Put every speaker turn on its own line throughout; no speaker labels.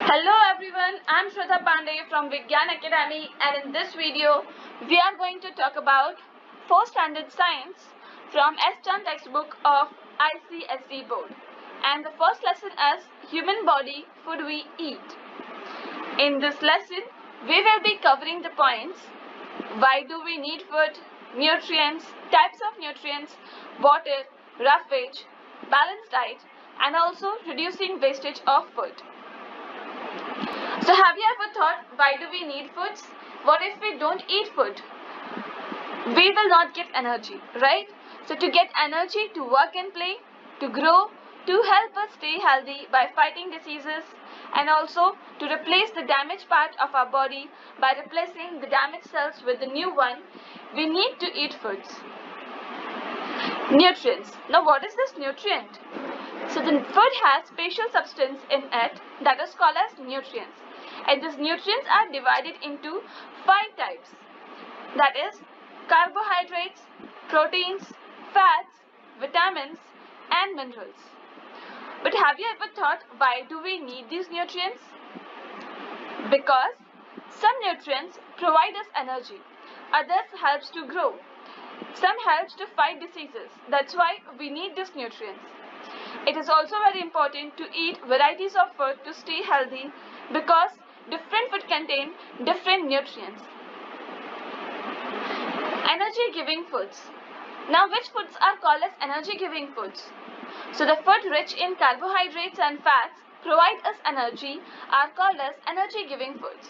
Hello everyone, I'm Shraddha Pandey from Vigyan Academy, and in this video we are going to talk about 4th standard science from S-Chan textbook of ICSE board. And the first lesson is human body, food we eat. In this lesson we will be covering the points: why do we need food, nutrients, types of nutrients, water, roughage, balanced diet, and also reducing wastage of food. So have you ever thought, why do we need foods? What if we don't eat food? We will not get energy, right? So to get energy to work and play, to grow, to help us stay healthy by fighting diseases, and also to replace the damaged part of our body by replacing the damaged cells with the new one, we need to eat foods. Nutrients. Now what is this nutrient? So the food has special substance in it that is called as nutrients. And these nutrients are divided into 5 types. That is carbohydrates, proteins, fats, vitamins, and minerals. But have you ever thought, why do we need these nutrients? Because some nutrients provide us energy, others helps to grow, some helps to fight diseases. That's why we need these nutrients. It is also very important to eat varieties of food to stay healthy, because different food contain different nutrients. Energy giving foods. Now which foods are called as energy giving foods? So the food rich in carbohydrates and fats provide us energy are called as energy giving foods.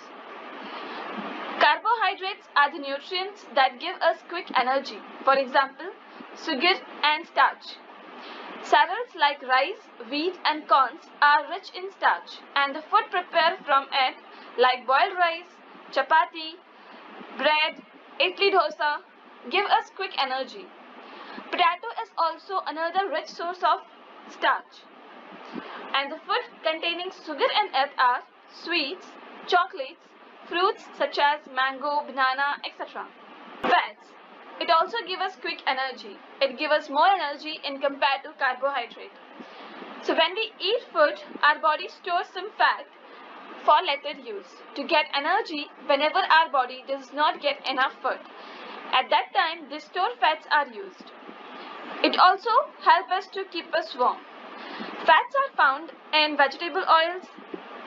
Carbohydrates are the nutrients that give us quick energy. For example, sugar and starch. Cereals like rice, wheat and corns are rich in starch, and the food prepared from it like boiled rice, chapati, bread, idli dosa give us quick energy. Potato is also another rich source of starch. And the food containing sugar in it are sweets, chocolates, fruits such as mango, banana, etc. Fats. It also gives us quick energy. It gives us more energy in compared to carbohydrate. So when we eat food, our body stores some fat for later use to get energy whenever our body does not get enough food. At that time, these stored fats are used. It also helps us to keep us warm. Fats are found in vegetable oils,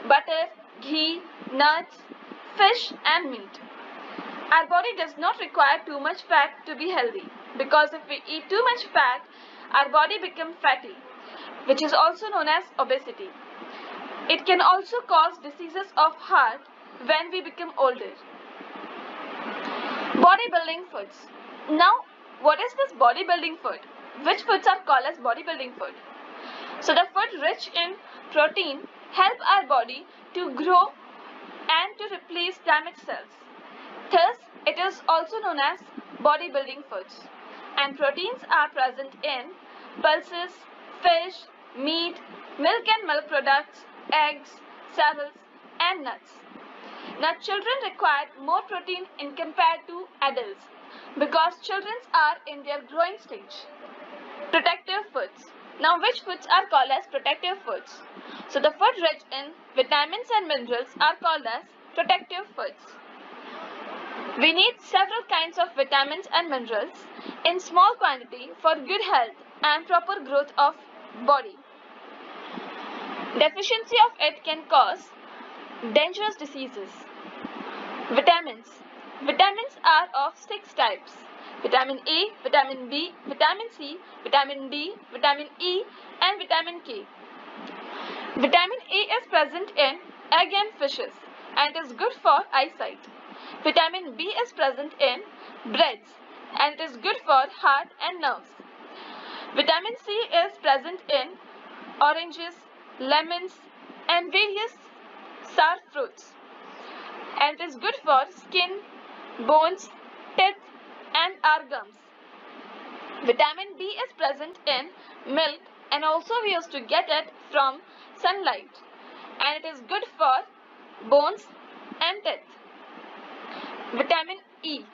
butter, ghee, nuts, fish and meat. Our body does not require too much fat to be healthy, because if we eat too much fat, our body becomes fatty, which is also known as obesity. It can also cause diseases of heart when we become older. Bodybuilding foods. Now, what is this bodybuilding food? Which foods are called as bodybuilding food? So the food rich in protein help our body to grow and to replace damaged cells. Thus, it is also known as bodybuilding foods. And proteins are present in pulses, fish, meat, milk and milk products, eggs, cereals, and nuts. Now, children require more protein in compared to adults, because children are in their growing stage. Protective foods. Now, which foods are called as protective foods? So, the food rich in vitamins and minerals are called as protective foods. We need several kinds of vitamins and minerals in small quantity for good health and proper growth of body. Deficiency of it can cause dangerous diseases. Vitamins. Vitamins are of 6 types: vitamin A, vitamin B, vitamin C, vitamin D, vitamin E, and vitamin K. Vitamin A is present in egg and fishes and is good for eyesight. Vitamin B is present in breads and it is good for heart and nerves. Vitamin C is present in oranges, lemons, and various sour fruits, and it is good for skin, bones, teeth, and our gums. Vitamin B is present in milk, and also we used to get it from sunlight, and it is good for bones and teeth. Vitamin E.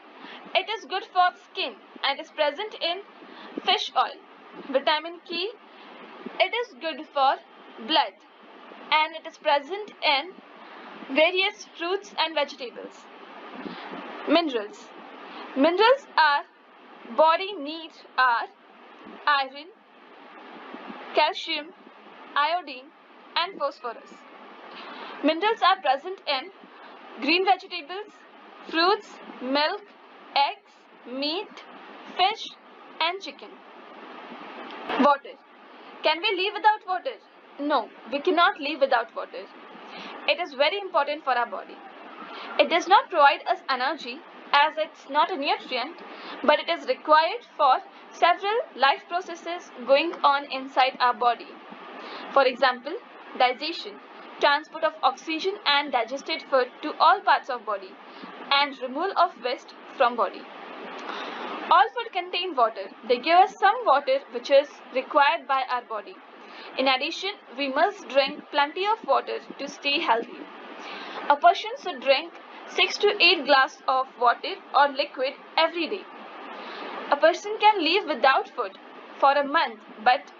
It is good for skin and is present in fish oil. Vitamin K. It is good for blood and it is present in Various fruits and vegetables. Minerals. Minerals our body needs are iron, calcium, iodine, and phosphorus. Minerals are present in green vegetables, fruits, milk, eggs, meat, fish, and chicken. Water. Can we live without water? No, we cannot live without water. It is very important for our body. It does not provide us energy as it's not a nutrient, but it is required for several life processes going on inside our body. For example, digestion, transport of oxygen and digested food to all parts of body, and removal of waste from body. All food contain water. They give us some water which is required by our body. In addition, we must drink plenty of water to stay healthy. A person should drink 6 to 8 glasses of water or liquid every day. A person can live without food for a month but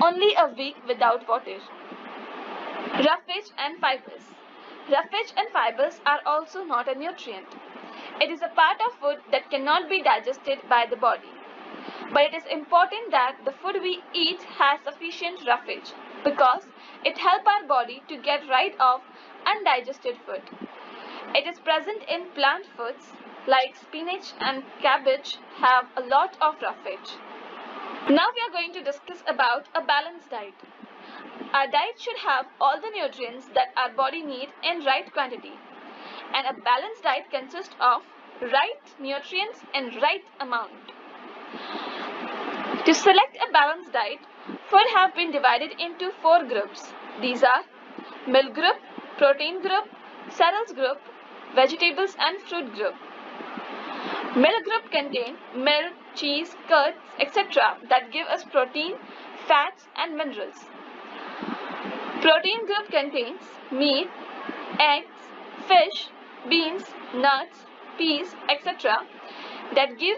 only a week without water. Roughage and fibers. Roughage and fibers are also not a nutrient. It is a part of food that cannot be digested by the body. But it is important that the food we eat has sufficient roughage because it helps our body to get rid of undigested food. It is present in plant foods like spinach and cabbage have a lot of roughage. Now we are going to discuss about a balanced diet. Our diet should have all the nutrients that our body needs in right quantity. And a balanced diet consists of right nutrients in right amount. To select a balanced diet, food have been divided into 4 groups. These are milk group, protein group, cereals group, vegetables and fruit group. Milk group contain milk, cheese, curds, etc. that give us protein, fats and minerals. Protein group contains meat, eggs, fish, beans, nuts, peas, etc. that give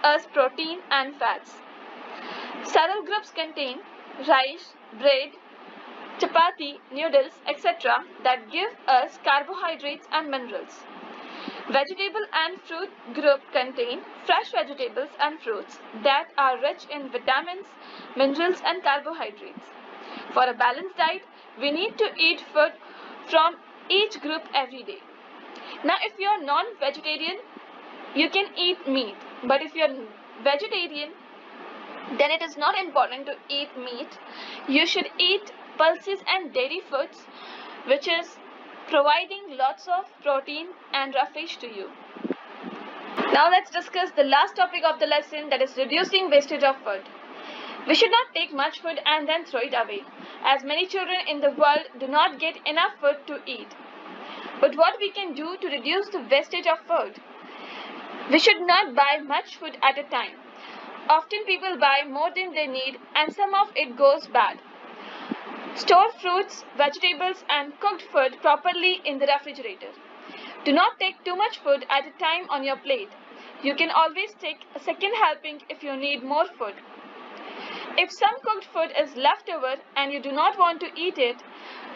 us protein and fats. Cereal groups contain rice, bread, chapati, noodles, etc. that give us carbohydrates and minerals. Vegetable and fruit group contain fresh vegetables and fruits that are rich in vitamins, minerals and carbohydrates. For a balanced diet, we need to eat food from each group every day. Now if you are non-vegetarian, you can eat meat. But if you are vegetarian, then it is not important to eat meat. You should eat pulses and dairy foods, which is providing lots of protein and roughage to you. Now let's discuss the last topic of the lesson, that is reducing wastage of food. We should not take much food and then throw it away, as many children in the world do not get enough food to eat. But what we can do to reduce the wastage of food? We should not buy much food at a time. Often people buy more than they need and some of it goes bad. Store fruits, vegetables and cooked food properly in the refrigerator. Do not take too much food at a time on your plate. You can always take a second helping if you need more food. If some cooked food is left over and you do not want to eat it,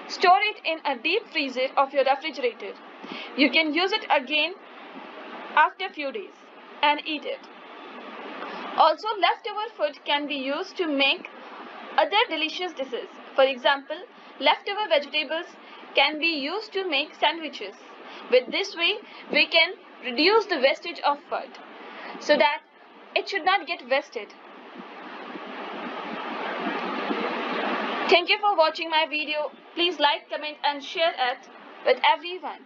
store it in a deep freezer of your refrigerator. You can use it again after a few days and eat it. Also, leftover food can be used to make other delicious dishes. For example, leftover vegetables can be used to make sandwiches. With this way, we can reduce the wastage of food so that it should not get wasted. Thank you for watching my video. Please like, comment and share it with everyone.